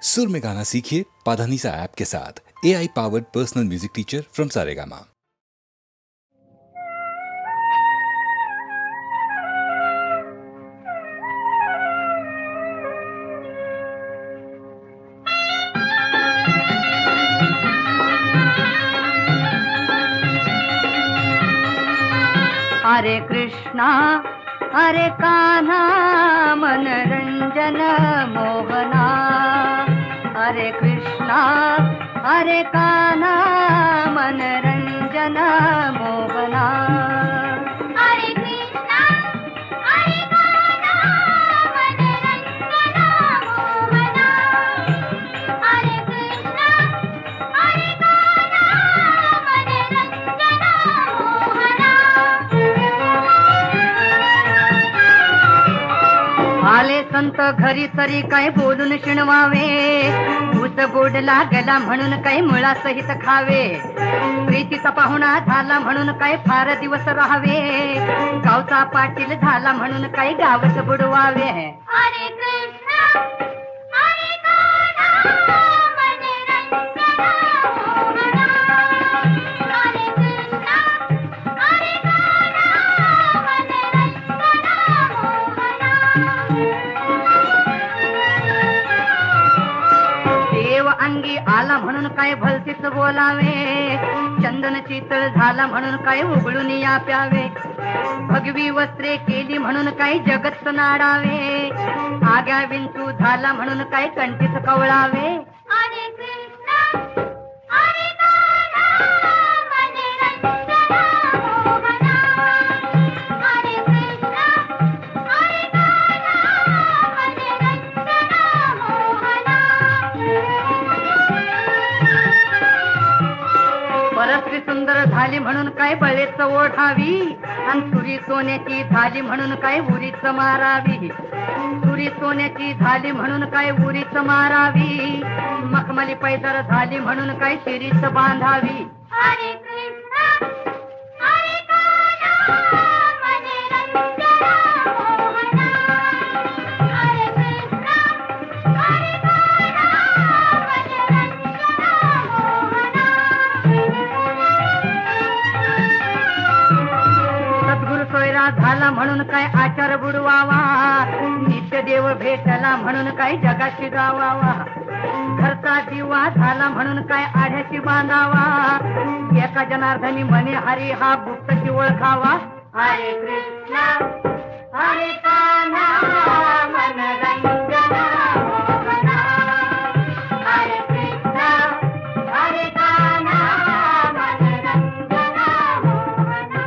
सुर में गाना सीखिए पाधानीसा ऐप के साथ। AI powered personal music teacher from Saregama. हरे कृष्णा हरे कान्हा मनरंजन मोहना। हरे कृष्णा हरे कान्हा मनरंजन मोहना। हरे कृष्णा हरे कान्हा मनरंजन मोहना। हरे कृष्णा हरे कान्हा मनरंजन मोहना। आले संत घरी तरी काय बोलून शिणवावे, भूत गोड लागला म्हणून काय मुळासहित खावे, प्रीतीचा पाहुणा झाला म्हणून काय फार दिवस राहावे, गावचा पाटील झाला म्हणून काय गावच बुडवावे. हरे कृष्णा हरे कान्हा मनरंजन मोहना. हरे कृष्णा हरे कान्हा मनरंजन मोहना. देव अंगी आला म्हणून काय भलतीच बोलावे, चंदन शीतळ झाला म्हणून काय उघडून या प्यावे, भगवी वस्त्रे केली म्हणून काय जगत नाडावे, आग्या विंचू झाला म्हणून काय कंठीत कवळावे. हरे कृष्णा हरे कान्हा मनरंजन मोहना. हरे कृष्णा हरे कान्हा मनरंजन मोहना. परस्त्री सुंदर झाली म्हणून काय बळेच ओढावी, आणि सुरी सोन्याची झाली म्हणून काय उरीच मारावी, सुरी सोन्याची झाली म्हणून काय उरीच मारावी, मखमली पैदर झाली म्हणून काय शिरीच बांधावी. हरे कृष्णा हरे कान्हा मनरंजन मोहना. हरे कृष्णा हरे कान्हा मनरंजन मोहना. सद्गुरु सोयरा झाला म्हणून काय आचार बुडवावा, नित्य देव भेटला म्हणून काय जगाशी गावावा, घरचा दिवा झाला म्हणून काय आढ्याशी बांधावा, एका जनार्दनी म्हणे हरी हा गुप्तशी ओळखावा. हरे कृष्णा हरे कान्हा मनरंजन मोहना. हरे कृष्णा हरे कान्हा मनरंजन मोहना.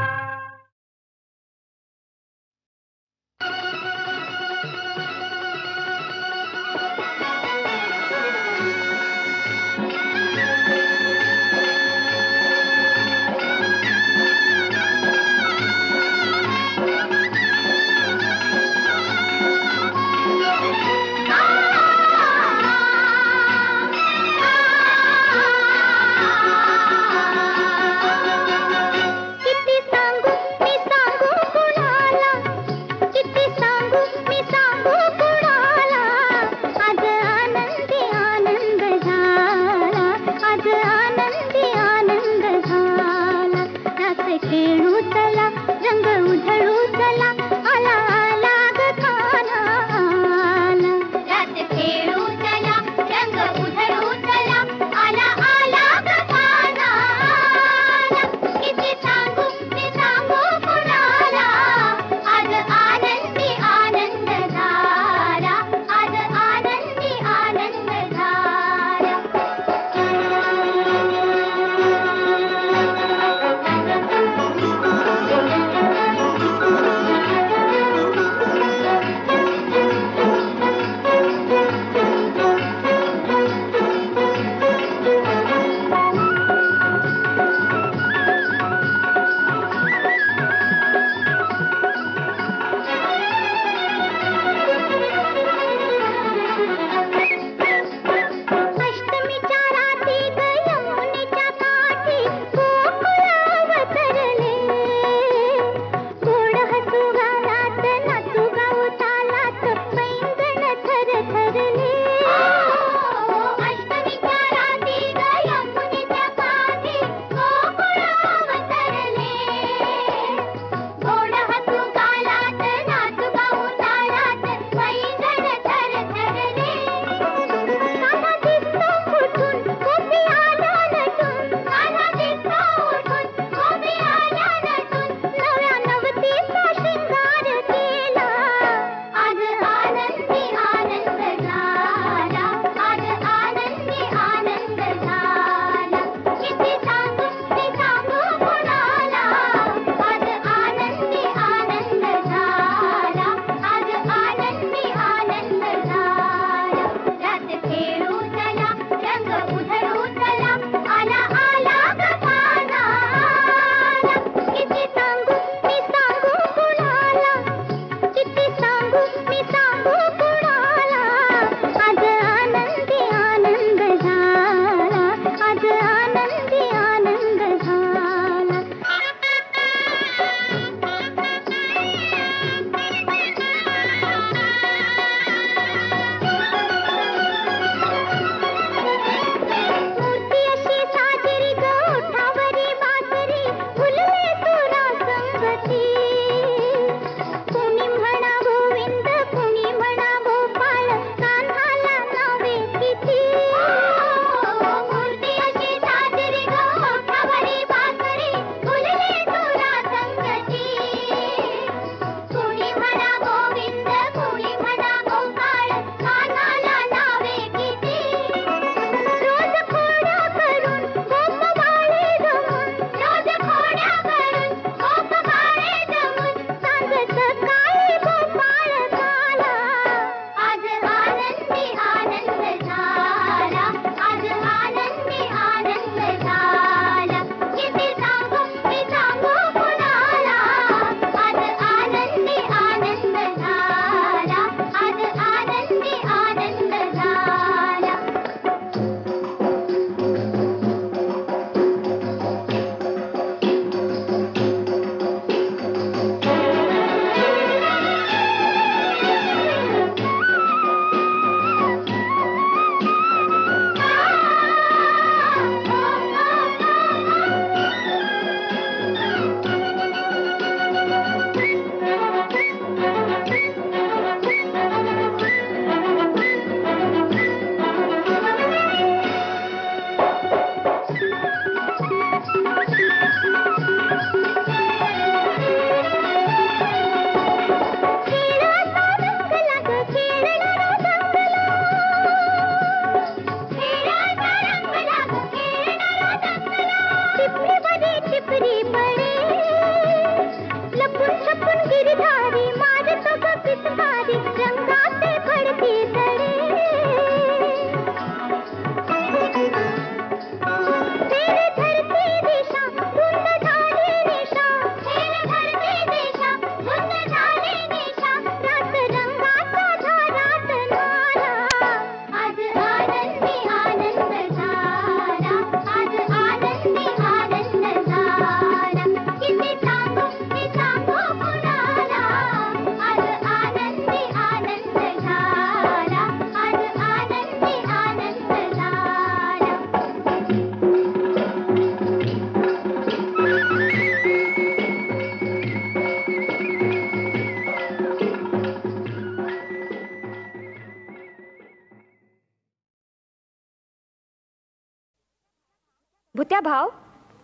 भुत्या भाव,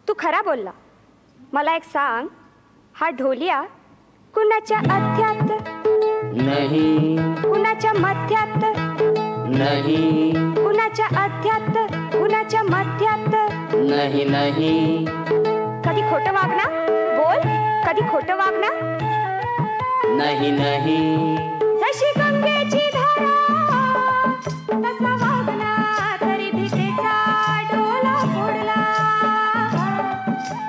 तू खरा बोलला. मला एक सांग, हा ढोलिया कुणाच्या अध्यात नहीं, कुणाच्या मध्यात नहीं, कुणाच्या अध्यात कुणाच्या मध्यात नहीं, नहीं, कधी खोटं वागना बोल, कधी खोटं वागना. नहीं, नहीं, जशी गंगेची धारा तसा वागला, तरी भीतेचा डोला फोडला,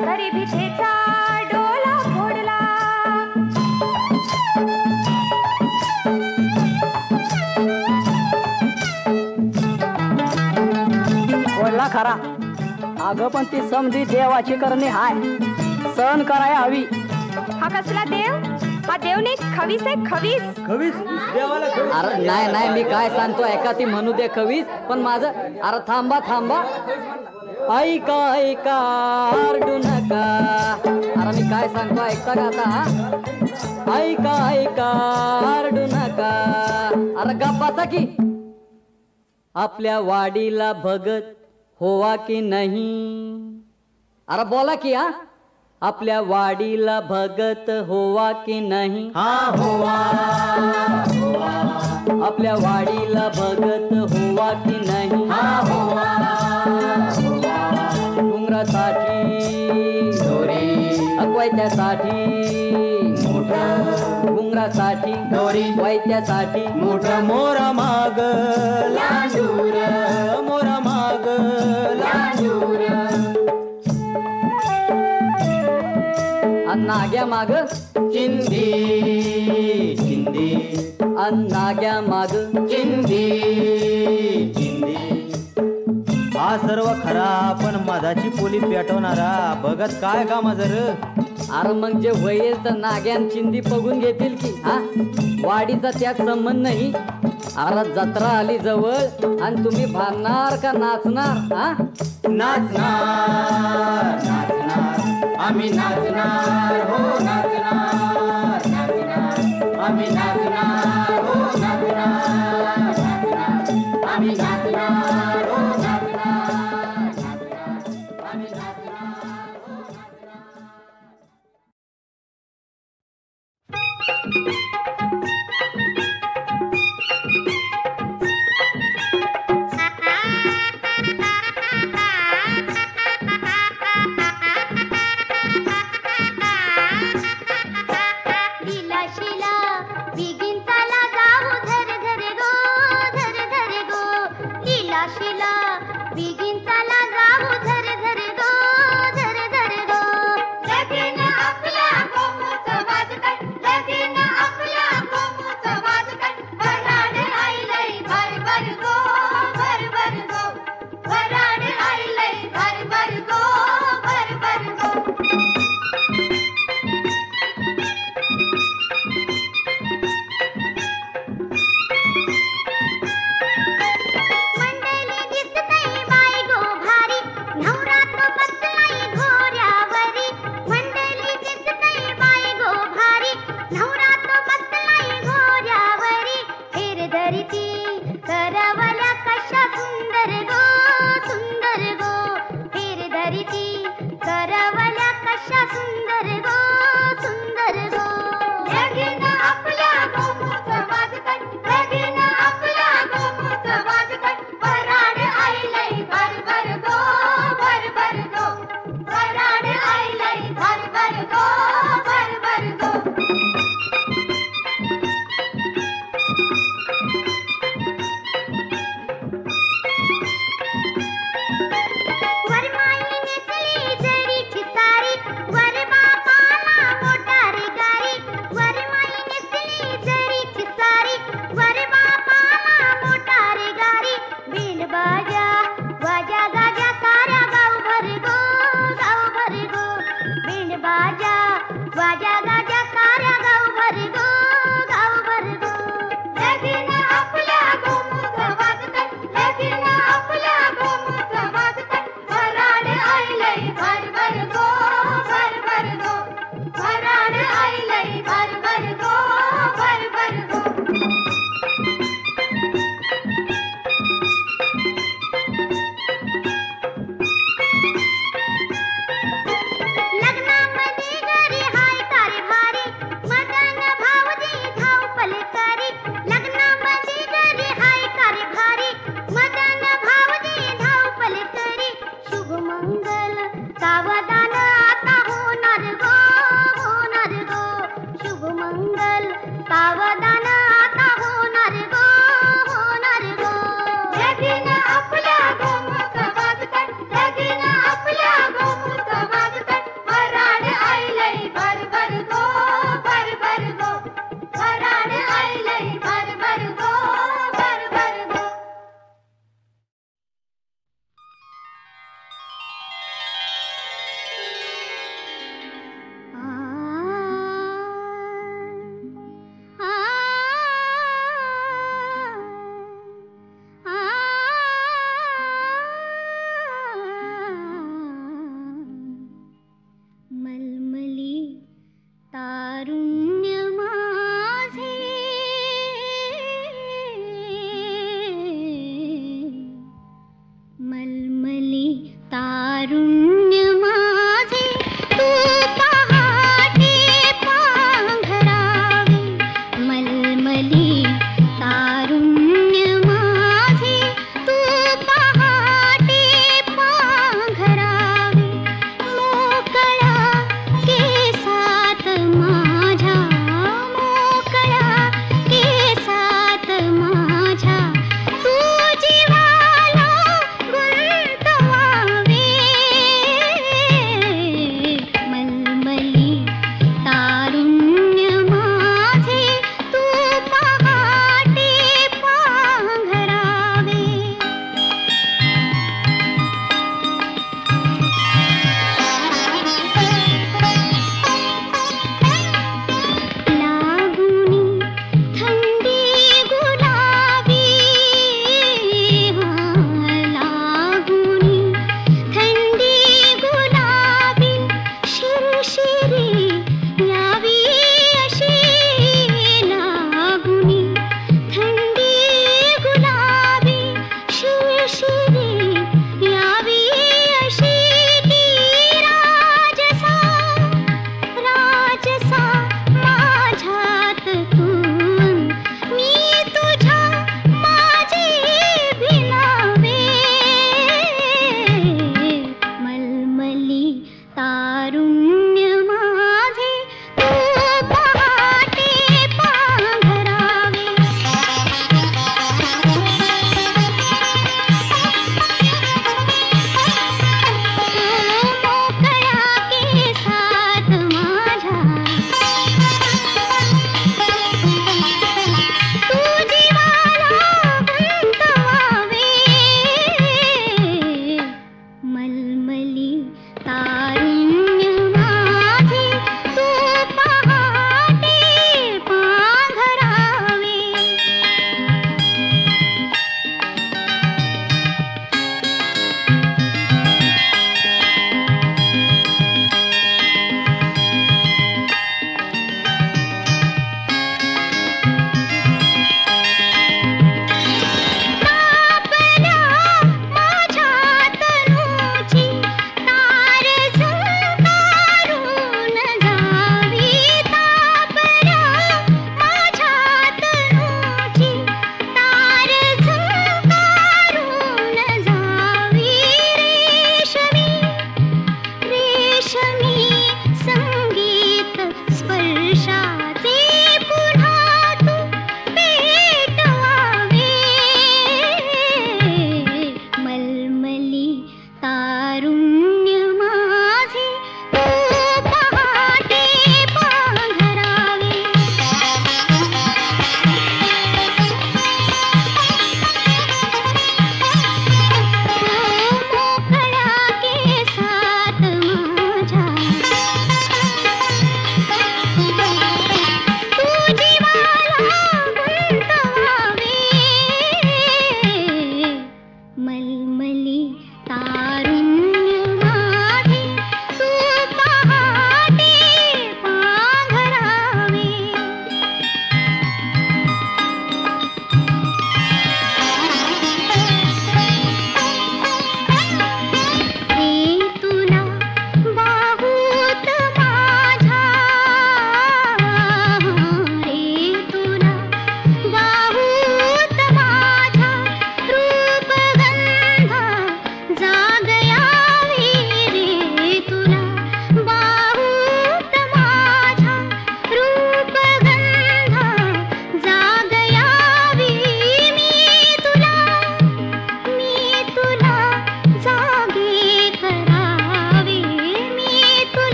तरी भीतेचा डोला फोडला. बोलला खरा. अगं पण ती समधी देवाची करणी हाय, सहन करायला हवी. हा कसला देव? हा देव नाही, खवीस आहे, खवीस. अरे नाही नाही, मी काय सांगतो ऐका, ती म्हणू दे कवीस, पण माझं. अरे थांबा थांबा, ऐका ऐका आरडू नका. अरे मी काय सांगतो ऐकता का आता? ऐका ऐका आरडू नका. अरे गप्पाचा की आपल्या वाडीला भगत होवा की नाही? अरे बोला की. हा, आपल्या वाडीला भगत होवा की नाही? हा होवा, आपल्या वाडीला भगत होवा की नाही? हा होवा, डोंगरासाठी दोरी, वैत्यासाठी मोठं, डोंगरासाठी दोरी, वैत्यासाठी मोठं मोरा माग लांडूर, मोरा माग लांडूर. नाग्या माग चिंदी, चिंदी, नाग्या माग चिंदी, चिंदी. हा सर्व खरा, पण मधाची पोली पेटवणारा बघत काय का माझर? अरे मग जे होईल तर नाग्यान चिंदी बघून घेतील की. हा, वाडीचा त्यात संबंध नाही. अरे जत्रा आली जवळ आणि तुम्ही भांगणार का नाचणार? हा, नाचणार, नाचणार, आम्ही नाचणार, हो नाचणार, नाचणार, आम्ही नाचणार, हो नाचणार, नाचणार, आम्ही नाचणार, हो नाचणार, नाचणार, आम्ही नाचणार, हो नाचणार. लीला शिला बिगिन चला जाऊ धर धर गो, धर धर गो. लीला शिला बिगिन चला जाऊ धर धर गो, धर धर गो. लगीन आपल्या गोमुचं वाजकट, लगीन आपल्या गोमुचं वाजकट. वराड आईलय भर भर गो, भर भर गो. वराड आईलय भर भर गो, भर भर गो. मंडळी दिसतय बाई गो भारी, नवरा तो बसलाय घोड्यावरी. मंडळी दिसतय बाई गो भारी, नवरा तो बसलाय घोड्यावरी. फेर धरती करवल्या कशा सुंदर गो, सुंदर गो. फेर धरती करवल्या कशा सुंदर गो, सुंदर गो. लगीन आपल्या गोमुचं वाजकट, लगीन आपल्या गोमुचं वाजकट. वराड आईलय भर भर गो, भर भर गो. वराड आईलय भर भर गो, भर भर गो. वरमाई नेसली जरीची सारी, वर बापाला मोटार गारी. वरमाई नेसली जरीची सारी, वर बापाला मोटार गारी. बिन बाजा वाजा गाजा साऱ्या गावभर गो, गावभर गो. बिन बाजा वाजा गाजा साऱ्या गावभर गो, गावभर गो. लगीन आपल्या गोमुचं वाजकट, लगीन आपल्या गोमुचं वाजकट. वराड आईलय भर भर गो, भर भर गो. वराड आईलय भर भर गो, भर भर गो. तारुण्य माझे तू पहाटे पांघरावे मलमली तारुण्य माझे तू पहाटे पांघरावे मोकळा केसात माझ्या मोकळा केसात माझ्या तू जीवाला गुंतवावे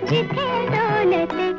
जिथे डोलते